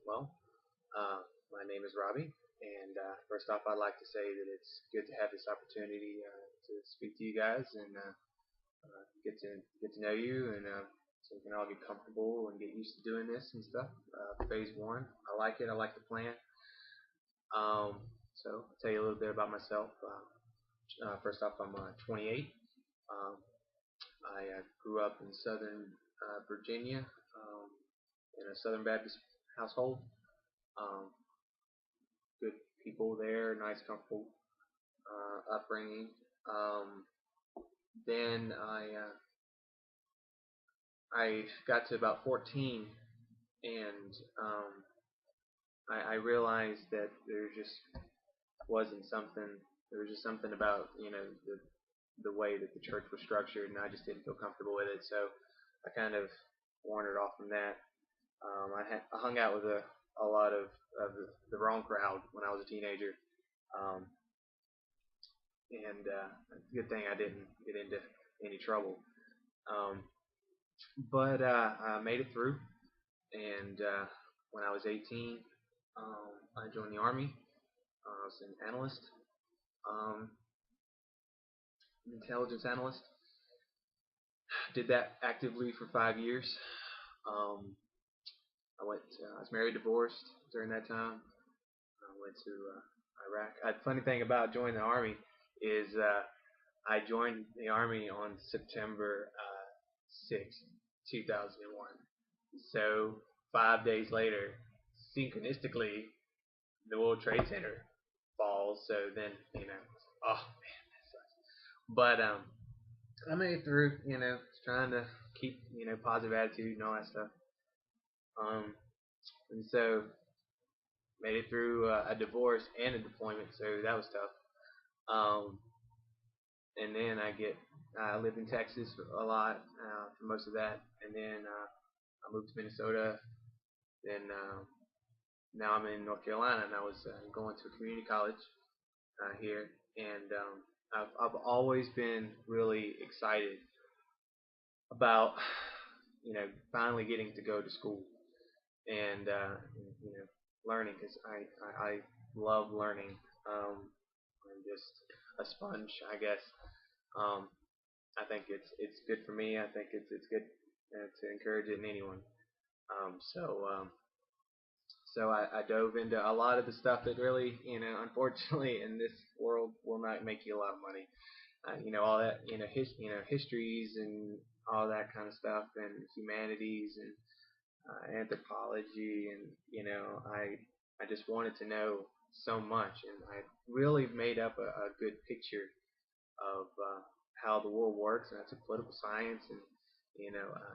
Well, my name is Robbie, and first off, I'd like to say that it's good to have this opportunity to speak to you guys and get to know you, and so we can all get comfortable and get used to doing this and stuff. Phase one, I like it. I like the plan. Um, so I'll tell you a little bit about myself. First off, I'm 28. Um, I grew up in Southern Virginia in a Southern Baptist household. Um, Good people there, nice, comfortable upbringing. Um, then I got to about 14, and I realized that there just wasn't something. There was just something about the way that the church was structured, and I just didn't feel comfortable with it. So I kind of wandered off from that. I hung out with a lot of the wrong crowd when I was a teenager, um, and good thing I didn't get into any trouble. Um, but I made it through, and when I was 18, I joined the army. I was an analyst, um, intelligence analyst. Did that actively for 5 years. Um, I was married, divorced during that time. I went to Iraq. The funny thing about joining the army is I joined the army on September 6th, 2001. So 5 days later, synchronistically, the World Trade Center falls. So then, oh man, that sucks. But I made it through. Trying to keep positive attitude and all that stuff. Um, and so made it through a divorce and a deployment. So that was tough. Um, and then I lived in Texas a lot for most of that, and then I moved to Minnesota. Then now I'm in North Carolina, and I was going to a community college here, and I've always been really excited about finally getting to go to school and learning because I love learning. I'm just a sponge, I guess. Um, I think it's good for me. I think it's good to encourage it in anyone. So I dove into a lot of the stuff that really, unfortunately, in this world will not make you a lot of money. All that, histories and all that kind of stuff, and humanities and anthropology, and I just wanted to know so much, and I really made up a good picture of how the world works, and I took political science and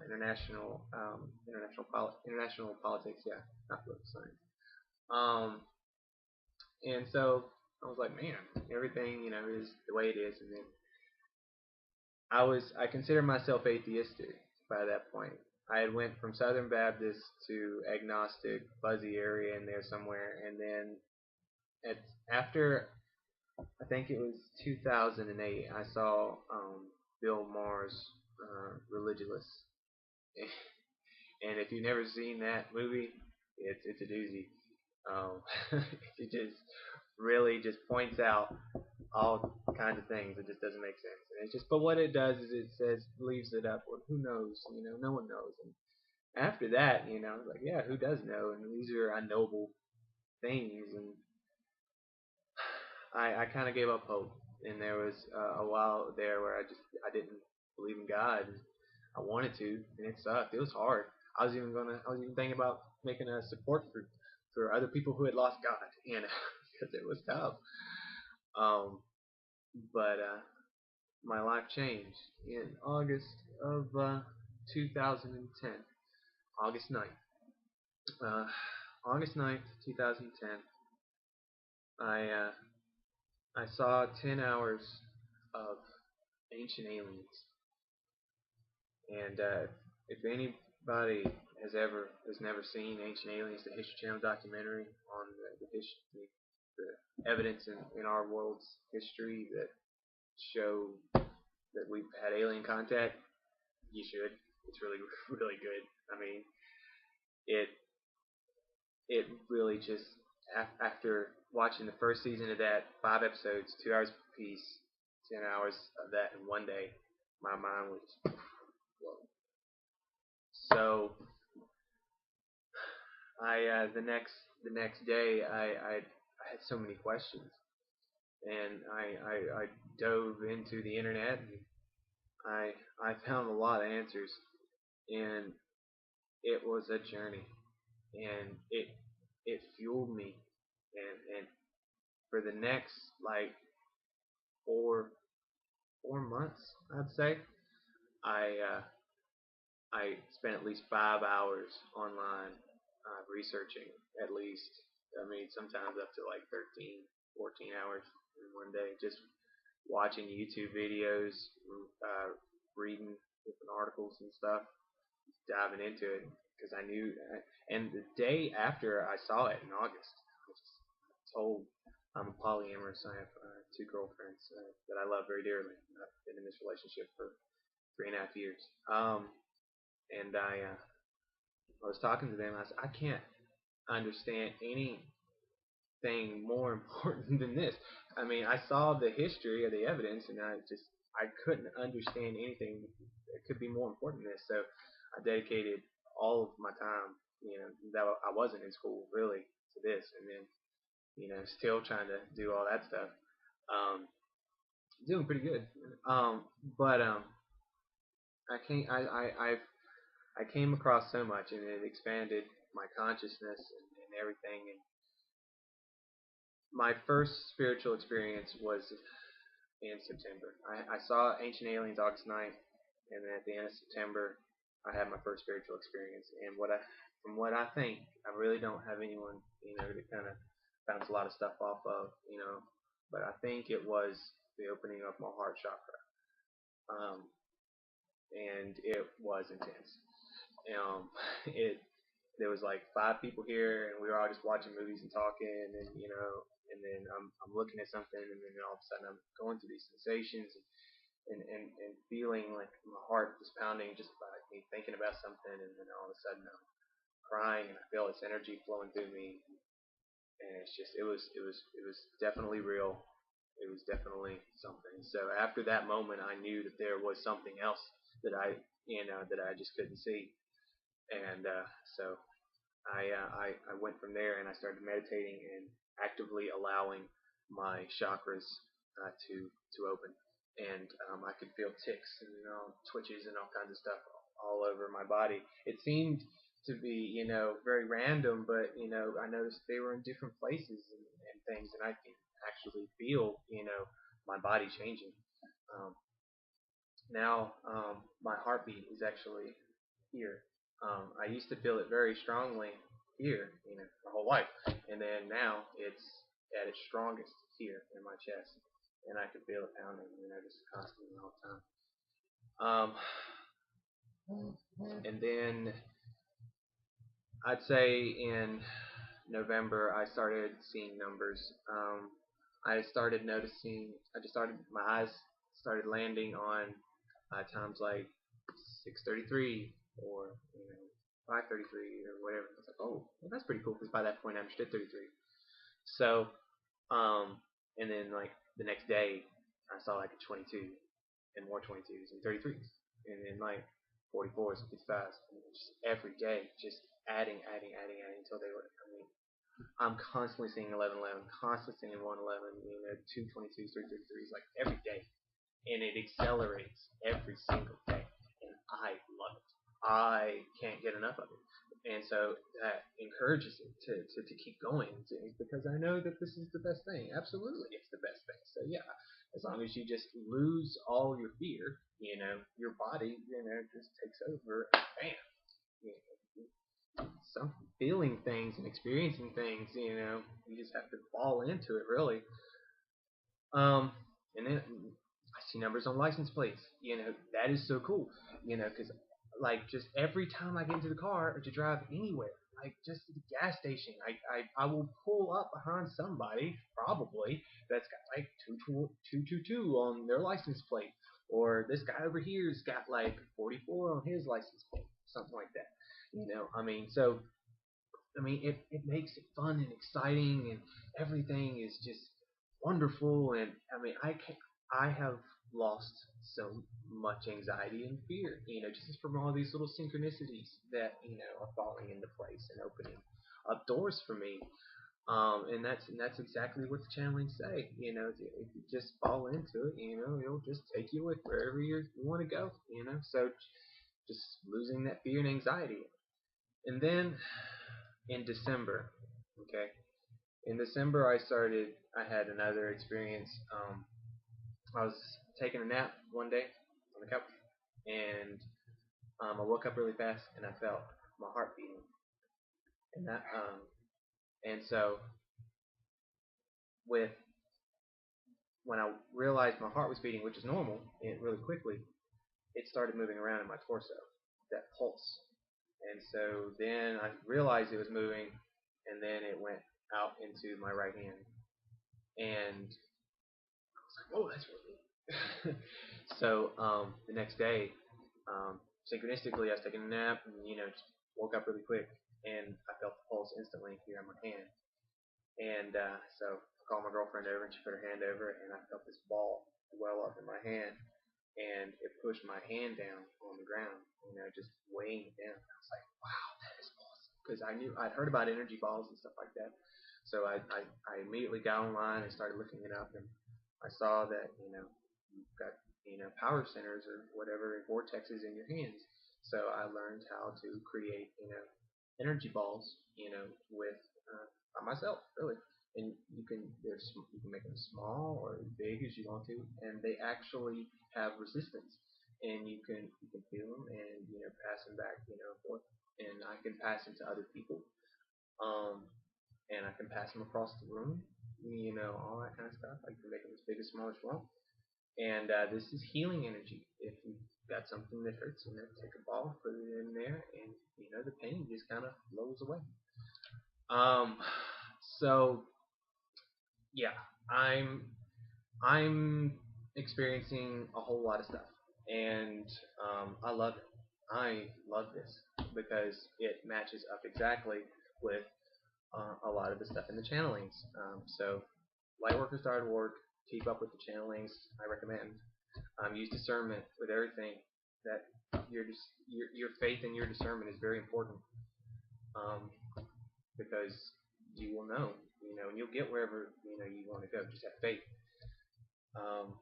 international politics, yeah, not political science. Um, and so I was like, man, everything is the way it is, and then I consider myself atheistic by that point. I had went from Southern Baptist to agnostic, fuzzy area in there somewhere, and then at after I think it was 2008, I saw Bill Maher's Religulous, and if you've never seen that movie, it's a doozy. Um, it just really just points out all kinds of things that just doesn't make sense. And it's just, but what it does is it says leaves it up. Well, who knows? No one knows. And after that, it's like, yeah, who does know? And these are unknowable things. And I kind of gave up hope. And there was a while there where I didn't believe in God. And I wanted to, and it sucked. It was hard. I was even thinking about making a support group for other people who had lost God, because it was tough. Um, but my life changed in August of 2010, August 9th. Uh, August 9th, 2010, I, uh, I saw 10 hours of Ancient Aliens. And if anybody has never seen Ancient Aliens, the History Channel documentary on the evidence in our world's history that show that we've had alien contact, you should. It's really, really good. I mean, it it really just after watching the first season of that, 5 episodes, 2 hours piece, 10 hours of that in one day, my mind was blown. So the next day I had so many questions, and I dove into the internet, and I found a lot of answers, and it was a journey, and it fueled me, and for the next like four months, I'd say, I I spent at least 5 hours online researching, at least. I mean, sometimes up to like 13, 14 hours in one day, just watching YouTube videos, reading different articles and stuff, diving into it because I knew. And the day after I saw it in August, I just told I'm polyamorous. I have two girlfriends that I love very dearly. I've been in this relationship for 3.5 years. And I was talking to them. I said, I can't understand anything more important than this. I mean, I saw the history of the evidence, and I couldn't understand anything that could be more important than this. So I dedicated all of my time, that I wasn't in school really, to this, and then still trying to do all that stuff. Um, Doing pretty good. But I came I came across so much, and it expanded my consciousness and everything. And my first spiritual experience was in September. I saw Ancient Aliens August 9th, and then at the end of September, I had my first spiritual experience. And from what I think, I really don't have anyone, to kind of bounce a lot of stuff off of, but I think it was the opening of my heart chakra, um, and it was intense. Um, it there was like 5 people here, and we were all just watching movies and talking, and then I'm looking at something, and then all of a sudden I'm going through these sensations, and feeling like my heart is pounding just by me thinking about something, and then all of a sudden I'm crying, and I feel this energy flowing through me, and it was definitely real. It was definitely something. So after that moment, I knew that there was something else that I just couldn't see, and so I went from there, and I started meditating and actively allowing my chakras to open, and I could feel ticks and twitches and all kinds of stuff all over my body. It seemed to be very random, but I noticed they were in different places and things, and I can actually feel my body changing. Um, Now my heartbeat is actually here. I used to feel it very strongly here, my whole life, and then now it's at its strongest here in my chest, and I can feel it pounding, just constantly all the time. And then I'd say in November I started seeing numbers. I started noticing. I just started. My eyes started landing on times like 6:33 or 5:33 or whatever. I was like, oh, well, that's pretty cool because by that point I understood 33. So, and then like the next day I saw like a 22 and more 22s and 33s, and then like 44s and 55s, and just every day just adding until they were. I mean, I'm constantly seeing 1111, constantly seeing 111, 222s, 333s, like every day, and it accelerates every single day, and I love it. I can't get enough of it, and so that encourages it to keep going because I know that this is the best thing. Absolutely, it's the best thing. So yeah, as long as you just lose all your fear, your body, just takes over, and bam, you some feeling things and experiencing things. You just have to fall into it really. Um, and then I see numbers on license plates. That is so cool. Because like just every time I get into the car or to drive anywhere, like just to the gas station, I will pull up behind somebody probably that's got like 222 on their license plate, or this guy over here's got like 44 on his license plate, something like that. I mean, so I mean, it makes it fun and exciting, and everything is just wonderful. And I mean, I have lost so much anxiety and fear, just from all these little synchronicities that are falling into place and opening up doors for me. And that's exactly what the channelings say. If you just fall into it, it'll just take you with wherever you want to go. So just losing that fear and anxiety. And then in December, okay, in December I had another experience. I was taking a nap one day on the couch, and I woke up really fast, and I felt my heart beating, and so with when I realized my heart was beating, which is normal, and really quickly, it started moving around in my torso, that pulse. And so then I realized it was moving, and then it went out into my right hand. And I was like, whoa, that's really So the next day, synchronistically, I was taking a nap and just woke up really quick, and I felt the pulse instantly here on my hand. And so I called my girlfriend over, and she put her hand over it, and I felt this ball well up in my hand, and it pushed my hand down on the ground, just weighing it down. I was like, wow, that is awesome, because I'd heard about energy balls and stuff like that. So I immediately got online and started looking it up, and I saw that you've got power centers or whatever vortexes in your hands. So I learned how to create energy balls with by myself really. And you can make them small or as big as you want to, and they actually have resistance, and you can feel them and pass them back forth, and I can pass them to other people, um, and I can pass them across the room, all that kind of stuff. I can make them as big as small as you want. And this is healing energy. If you've got something that hurts, take a ball, put it in there, and the pain just kind of blows away. Um, so yeah, I'm I'm experiencing a whole lot of stuff, and I love it. I love this because it matches up exactly with a lot of the stuff in the channelings. So lightworkers.org, keep up with the channelings. I recommend. Use discernment with everything. That your faith and your discernment is very important, um, because you will know, and you'll get wherever you want to go. Just have faith. Um,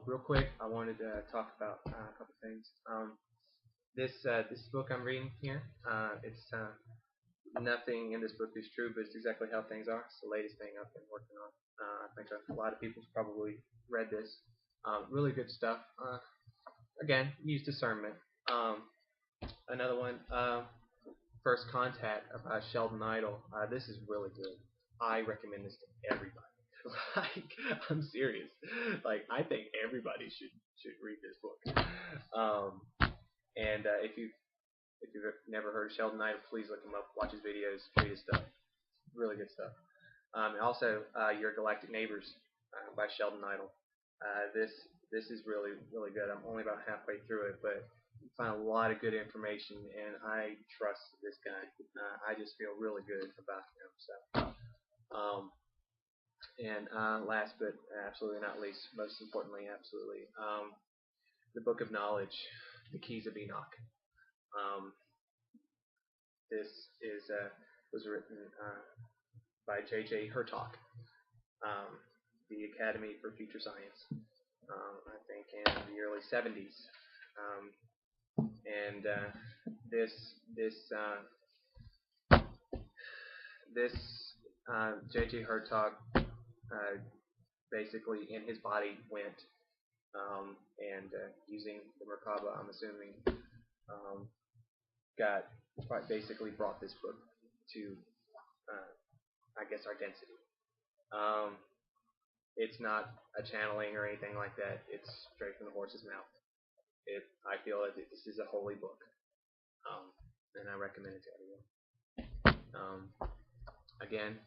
real quick, I wanted to talk about a couple things. This book I'm reading here, it's nothing in this book is true, but it's exactly how things are. It's the latest thing I've been working on. I think a lot of people's probably read this. Really good stuff. Again, use discernment. Another one, First Contact by Sheldon Idle. This is really good. I recommend this to everybody. Like, I'm serious. Like, I think everybody should read this book. Um, and if you've never heard of Sheldon Idle, please look him up. Watch his videos. Read his stuff. Really good stuff. And also, Your Galactic Neighbors by Sheldon Idle. This is really really good. I'm only about halfway through it, but you find a lot of good information, and I trust this guy. I just feel really good about him. So, um, and last but absolutely not least, most importantly, absolutely, the Book of Knowledge, the Keys of Enoch. Um, this is was written by J.J. Hurtak, the Academy for Future Science, I think in the early 70s. And this this this J.J. Hurtak basically in his body went and using the Merkaba, I'm assuming, um, got basically brought this book to I guess our density. Um, it's not a channeling or anything like that. It's straight from the horse's mouth. I feel that this is a holy book, and I recommend it to everyone. Again,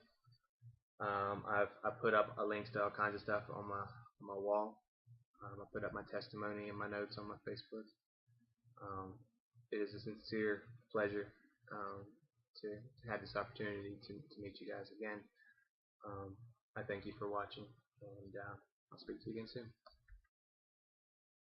I've put up links to all kinds of stuff on my wall. I put up my testimony and my notes on my Facebook. It is a sincere pleasure to have this opportunity to meet you guys again. I thank you for watching, and I'll speak to you again soon.